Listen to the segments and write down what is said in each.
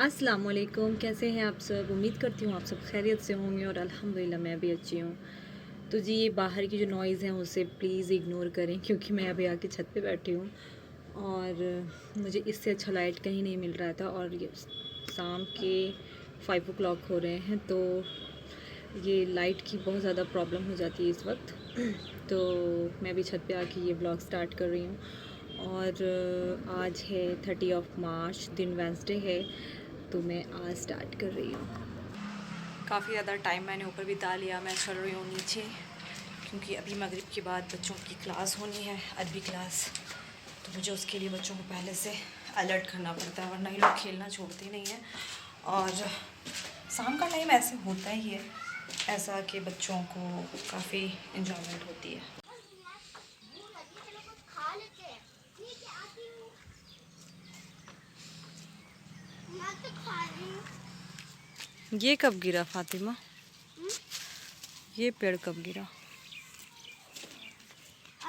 अस्सलाम वालेकुम, कैसे हैं आप सब। उम्मीद करती हूँ आप सब खैरियत से होंगे और अल्हम्दुलिल्लाह मैं भी अच्छी हूँ। तो जी ये बाहर की जो नॉइज़ है उसे प्लीज़ इग्नोर करें क्योंकि मैं अभी आके छत पे बैठी हूँ और मुझे इससे अच्छा लाइट कहीं नहीं मिल रहा था और ये शाम के 5 o'clock हो रहे हैं, तो ये लाइट की बहुत ज़्यादा प्रॉब्लम हो जाती है इस वक्त। तो मैं भी छत पे आके ये ब्लॉग स्टार्ट कर रही हूँ और आज है 30 मार्च, दिन वेंसडे है, तो मैं आज स्टार्ट कर रही हूँ। काफ़ी ज़्यादा टाइम मैंने ऊपर बिता लिया। मैं चल रही हूँ नीचे क्योंकि अभी मगरिब के बाद बच्चों की क्लास होनी है, अरबी क्लास। तो मुझे उसके लिए बच्चों को पहले से अलर्ट करना पड़ता है, वरना ये लोग खेलना छोड़ते नहीं हैं। और शाम का टाइम ऐसे होता ही है ऐसा कि बच्चों को काफ़ी इन्जॉयमेंट होती है। ये कब गिरा फातिमा? ये पेड़ कब गिरा?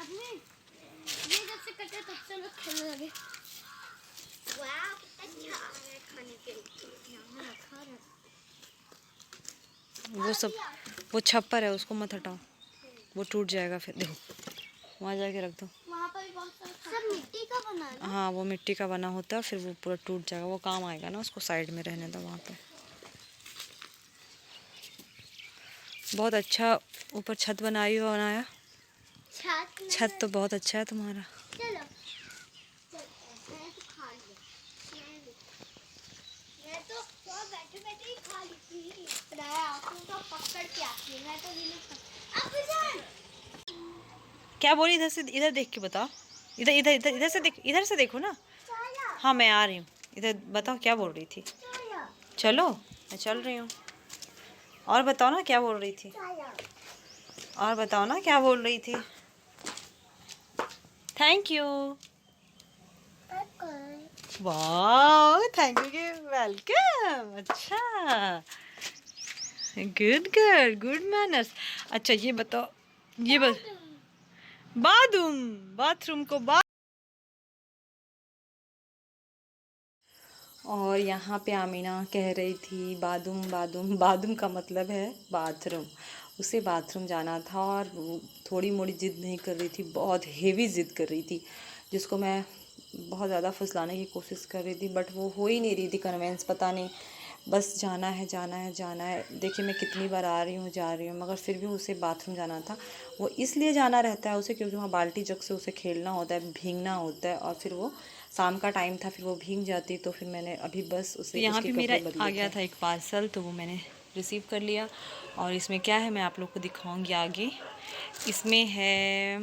ये जब से कटे तब से लोग खेलने लगे। वाह कितना अच्छा है खाने के लिए। यहाँ रखा है। वो सब वो छप्पर है, उसको मत हटाओ, वो टूट जाएगा फिर। देखो वहाँ जाके रख दो। वहाँ पर भी बहुत सारा सब मिट्टी का बना है ना? हाँ वो मिट्टी का बना होता है, फिर वो पूरा टूट जाएगा, वो काम आएगा ना, उसको साइड में रहने दो वहाँ पे। बहुत अच्छा ऊपर छत बनाई हो बनाया। छत तो बहुत अच्छा है तुम्हारा। चलो मैं तो खा लिया। मैं तो बैठे बैठे ही खा ली थी। आपको तो पकड़ के आती है, मैं तो क्या बोली? इधर देख के बताओ। इधर इधर इधर इधर से देखो ना। हाँ मैं आ रही हूँ, इधर बताओ क्या बोल रही थी। चलो मैं चल रही हूँ। और बताओ ना क्या बोल रही थी। और बताओ ना क्या बोल रही थी। Thank you. वाह थैंक यू के वेलकम। अच्छा गुड गर्ल, गुड मैनर्स। अच्छा ये बताओ, ये बाथरूम को और यहाँ पे आमीना कह रही थी बादुम बादुम। बादुम का मतलब है बाथरूम। उसे बाथरूम जाना था और थोड़ी मोड़ी ज़िद नहीं कर रही थी, बहुत हेवी ज़िद कर रही थी, जिसको मैं बहुत ज़्यादा फुसलाने की कोशिश कर रही थी, बट वो हो ही नहीं रही थी कन्वेंस। पता नहीं, बस जाना है जाना है जाना है। देखिए मैं कितनी बार आ रही हूँ जा रही हूँ, मगर फिर भी उसे बाथरूम जाना था। वो इसलिए जाना रहता है उसे क्योंकि वहाँ बाल्टी जग से उसे खेलना होता है, भीगना होता है, और फिर वो शाम का टाइम था, फिर वो भीग जाती। तो फिर मैंने अभी बस उसे तो यहाँ पे मेरा आ गया था एक पार्सल, तो वो मैंने रिसीव कर लिया। और इसमें क्या है मैं आप लोग को दिखाऊंगी आगे। इसमें है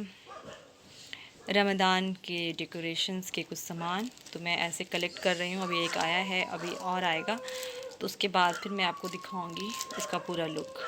रमज़ान के डेकोरेशंस के कुछ सामान, तो मैं ऐसे कलेक्ट कर रही हूँ। अभी एक आया है, अभी और आएगा, तो उसके बाद फिर मैं आपको दिखाऊंगी इसका पूरा लुक।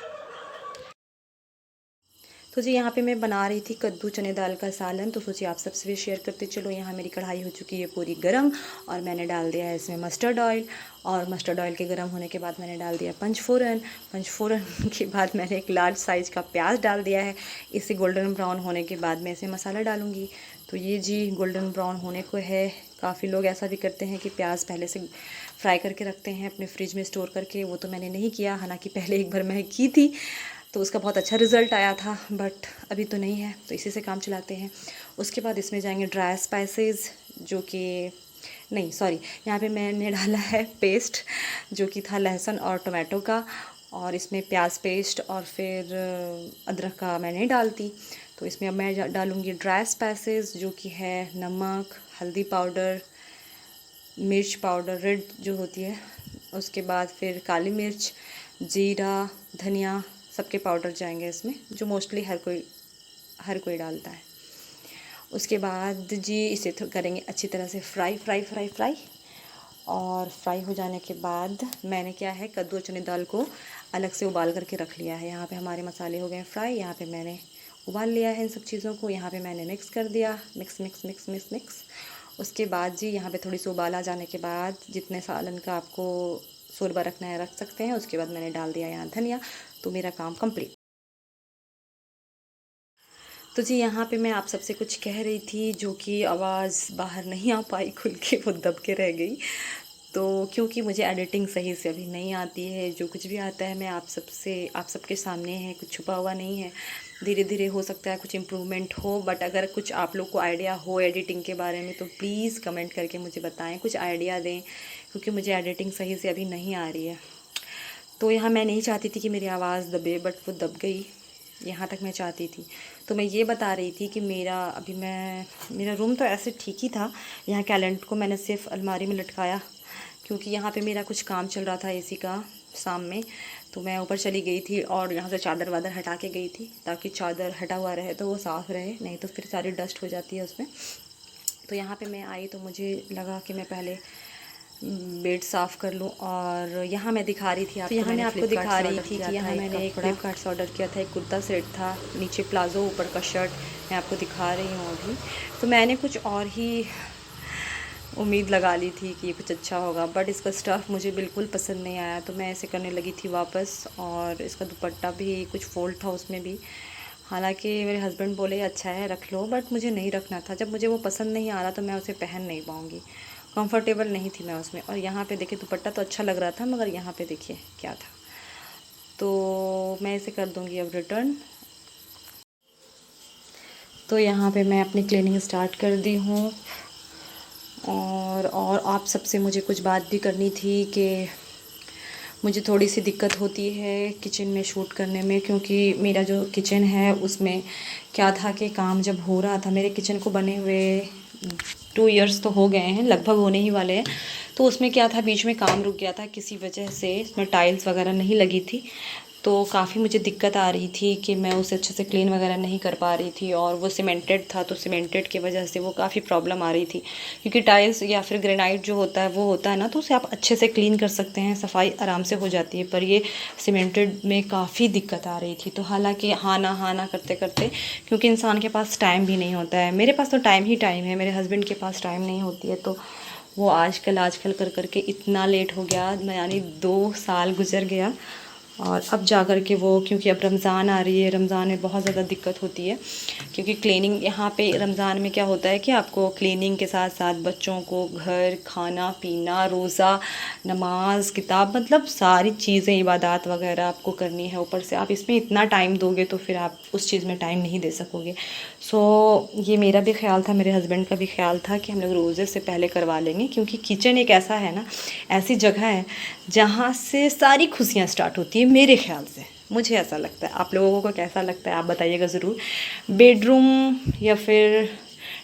तो जी यहाँ पे मैं बना रही थी कद्दू चने दाल का सालन, तो सोचिए आप सबसे भी शेयर करते चलो। यहाँ मेरी कढ़ाई हो चुकी है पूरी गरम और मैंने डाल दिया है इसमें मस्टर्ड ऑयल। और मस्टर्ड ऑयल के गरम होने के बाद मैंने डाल दिया पंचफोरन। पंचफोरन के बाद मैंने एक लार्ज साइज़ का प्याज डाल दिया है। इसे गोल्डन ब्राउन होने के बाद मैं इसमें मसाला डालूँगी। तो ये जी गोल्डन ब्राउन होने को है। काफ़ी लोग ऐसा भी करते हैं कि प्याज पहले से फ्राई करके रखते हैं अपने फ्रिज में स्टोर करके। वो तो मैंने नहीं किया, हालांकि पहले एक बार मैं की थी तो उसका बहुत अच्छा रिज़ल्ट आया था, बट अभी तो नहीं है, तो इसी से काम चलाते हैं। उसके बाद इसमें जाएंगे ड्राई स्पाइसेस, जो कि नहीं सॉरी, यहाँ पे मैंने डाला है पेस्ट जो कि था लहसुन और टोमेटो का, और इसमें प्याज पेस्ट और फिर अदरक का मैं नहीं डालती। तो इसमें अब मैं डालूँगी ड्राई स्पाइसेस जो कि है नमक, हल्दी पाउडर, मिर्च पाउडर रेड जो होती है, उसके बाद फिर काली मिर्च, जीरा, धनिया, सबके पाउडर जाएंगे इसमें, जो मोस्टली हर कोई डालता है। उसके बाद जी इसे करेंगे अच्छी तरह से फ्राई फ्राई फ्राई फ्राई। और फ्राई हो जाने के बाद मैंने क्या है कद्दू चने दाल को अलग से उबाल करके रख लिया है। यहाँ पे हमारे मसाले हो गए फ्राई, यहाँ पे मैंने उबाल लिया है इन सब चीज़ों को। यहाँ पे मैंने मिक्स कर दिया, mix mix mix mix mix. उसके बाद जी यहाँ पे थोड़ी सी उबाल आ जाने के बाद जितने सालन का आपको शोरबा रखना है रख सकते हैं। उसके बाद मैंने डाल दिया यहाँ धनिया, तो मेरा काम कंप्लीट। तो जी यहाँ पे मैं आप सबसे कुछ कह रही थी जो कि आवाज़ बाहर नहीं आ पाई खुल के, वो दब के रह गई। तो क्योंकि मुझे एडिटिंग सही से अभी नहीं आती है, जो कुछ भी आता है मैं आप सबके सामने है, कुछ छुपा हुआ नहीं है। धीरे धीरे हो सकता है कुछ इम्प्रूवमेंट हो, बट अगर कुछ आप लोग को आइडिया हो एडिटिंग के बारे में तो प्लीज़ कमेंट करके मुझे बताएं, कुछ आइडिया दें, क्योंकि मुझे एडिटिंग सही से अभी नहीं आ रही है। तो यहाँ मैं नहीं चाहती थी कि मेरी आवाज़ दबे, बट वो दब गई, यहाँ तक मैं चाहती थी। तो मैं ये बता रही थी कि मेरा रूम तो ऐसे ठीक ही था। यहाँ कैलेंडर को मैंने सिर्फ अलमारी में लटकाया, क्योंकि यहाँ पे मेरा कुछ काम चल रहा था एसी का शाम में, तो मैं ऊपर चली गई थी और यहाँ से चादर वादर हटा के गई थी, ताकि चादर हटा हुआ रहे तो वो साफ़ रहे, नहीं तो फिर सारी डस्ट हो जाती है उसमें। तो यहाँ पे मैं आई तो मुझे लगा कि मैं पहले बेड साफ़ कर लूँ। और यहाँ मैं दिखा रही थी आपको, यहाँ मैं आपको दिखा रही थी कि यहाँ मैंने एक फ्लिपकार्ट से ऑर्डर किया था, एक कुर्ता सेट था, नीचे प्लाज़ो ऊपर का शर्ट, मैं आपको दिखा रही हूँ अभी। तो मैंने कुछ और ही उम्मीद लगा ली थी कि ये कुछ अच्छा होगा, बट इसका स्टफ़ मुझे बिल्कुल पसंद नहीं आया, तो मैं ऐसे करने लगी थी वापस। और इसका दुपट्टा भी कुछ फोल्ड था उसमें भी, हालांकि मेरे हस्बैंड बोले अच्छा है रख लो, बट मुझे नहीं रखना था। जब मुझे वो पसंद नहीं आ रहा तो मैं उसे पहन नहीं पाऊँगी, कंफर्टेबल नहीं थी मैं उसमें। और यहाँ पे देखिए दुपट्टा तो अच्छा लग रहा था, मगर यहाँ पे देखिए क्या था। तो मैं इसे कर दूँगी अब रिटर्न। तो यहाँ पे मैं अपनी क्लीनिंग स्टार्ट कर दी हूँ। और आप सबसे मुझे कुछ बात भी करनी थी कि मुझे थोड़ी सी दिक्कत होती है किचन में शूट करने में, क्योंकि मेरा जो किचन है उसमें क्या था कि काम जब हो रहा था, मेरे किचन को बने हुए 2 इयर्स तो हो गए हैं, लगभग होने ही वाले हैं। तो उसमें क्या था, बीच में काम रुक गया था किसी वजह से, इसमें टाइल्स वगैरह नहीं लगी थी, तो काफ़ी मुझे दिक्कत आ रही थी कि मैं उसे अच्छे से क्लीन वगैरह नहीं कर पा रही थी। और वो सीमेंटेड था, तो सीमेंटेड की वजह से वो काफ़ी प्रॉब्लम आ रही थी, क्योंकि टाइल्स या फिर ग्रेनाइट जो होता है वो होता है ना, तो उसे आप अच्छे से क्लीन कर सकते हैं, सफाई आराम से हो जाती है, पर ये सीमेंटेड में काफ़ी दिक्कत आ रही थी। तो हालांकि हाँ ना करते करते, क्योंकि इंसान के पास टाइम भी नहीं होता है, मेरे पास तो टाइम ही टाइम है, मेरे हस्बैंड के पास टाइम नहीं होती है, तो वो आजकल कर के इतना लेट हो गया, यानी 2 साल गुजर गया। और अब जा कर के वो, क्योंकि अब रमज़ान आ रही है, रमज़ान में बहुत ज़्यादा दिक्कत होती है, क्योंकि क्लीनिंग यहाँ पे रमज़ान में क्या होता है कि आपको क्लीनिंग के साथ साथ बच्चों को घर, खाना पीना, रोज़ा, नमाज, किताब, मतलब सारी चीज़ें, इबादत वगैरह आपको करनी है। ऊपर से आप इसमें इतना टाइम दोगे तो फिर आप उस चीज़ में टाइम नहीं दे सकोगे। सो ये मेरा भी ख्याल था, मेरे हस्बैंड का भी ख्याल था कि हम लोग रोज़े से पहले करवा लेंगे, क्योंकि किचन एक ऐसा है ना, ऐसी जगह है जहाँ से सारी खुशियाँ स्टार्ट होती है, मेरे ख्याल से, मुझे ऐसा लगता है। आप लोगों को कैसा लगता है आप बताइएगा ज़रूर। बेडरूम या फिर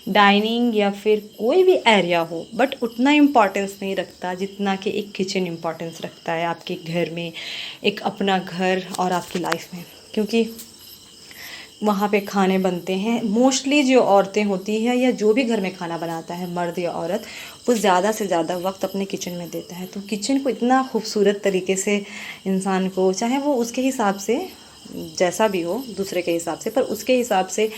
डाइनिंग या फिर कोई भी एरिया हो, बट उतना इम्पॉर्टेंस नहीं रखता जितना कि एक किचन इम्पॉर्टेंस रखता है आपके घर में, एक अपना घर और आपकी लाइफ में, क्योंकि वहाँ पे खाने बनते हैं। मोस्टली जो औरतें होती हैं या जो भी घर में खाना बनाता है, मर्द या औरत, वो ज़्यादा से ज़्यादा वक्त अपने किचन में देता है। तो किचन को इतना खूबसूरत तरीके से इंसान को, चाहे वो उसके हिसाब से जैसा भी हो, दूसरे के हिसाब से, पर उसके हिसाब से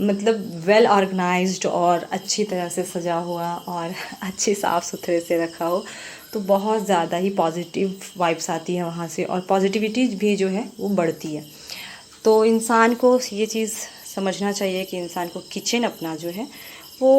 मतलब वेल ऑर्गेनाइज्ड और अच्छी तरह से सजा हुआ और अच्छी साफ़ सुथरे से रखा हो, तो बहुत ज़्यादा ही पॉजिटिव वाइब्स आती है वहाँ से, और पॉजिटिविटी भी जो है वो बढ़ती है। तो इंसान को ये चीज़ समझना चाहिए कि इंसान को किचन अपना जो है वो